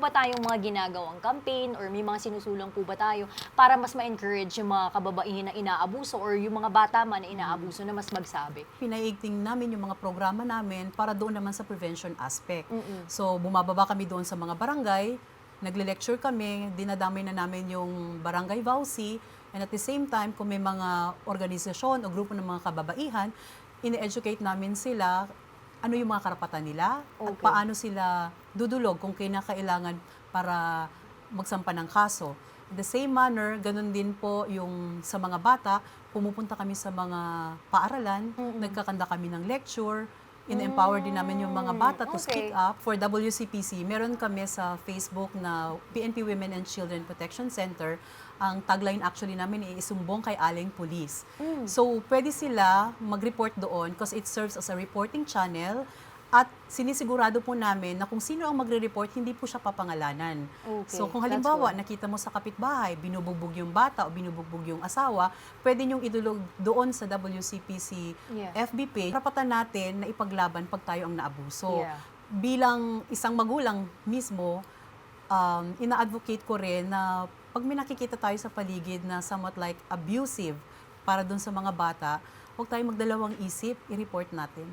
ba tayong mga ginagawang campaign or may mga sinusulong po ba tayo para mas ma-encourage yung mga kababaihan na inaabuso or yung mga bata man na inaabuso na mas magsabi? Pinaigting namin yung mga programa namin para doon naman sa prevention aspect. So, bumababa kami doon sa mga barangay, nagle-lecture kami, dinadamay na namin yung barangay VAUSI, and at the same time, kung may mga organisasyon o grupo ng mga kababaihan, ini-educate namin sila ano yung mga karapatan nila at Okay. paano sila dudulog kung kinakailangan para magsampa ng kaso. In the same manner, ganun din po yung sa mga bata, pumupunta kami sa mga paaralan, nagkakanda kami ng lecture, in-empower din namin yung mga bata to speak Okay. up. For WCPC, meron kami sa Facebook na PNP Women and Children Protection Center. Ang tagline actually namin ay isumbong kay aling pulis. So, pwede sila mag-report doon because it serves as a reporting channel at sinisigurado po namin na kung sino ang magre-report, hindi po siya papangalanan. Okay, So, kung that's halimbawa, good. nakita mo sa kapitbahay, binubugbog yung bata o binubugbog yung asawa, pwede niyong idulog doon sa WCPC Yeah. FB page. Karapatan natin na ipaglaban pag tayo ang naabuso. Yeah. Bilang isang magulang mismo, ina-advocate ko rin na pag may nakikita tayo sa paligid na somewhat like abusive para dun sa mga bata, huwag tayong magdalawang isip, i-report natin.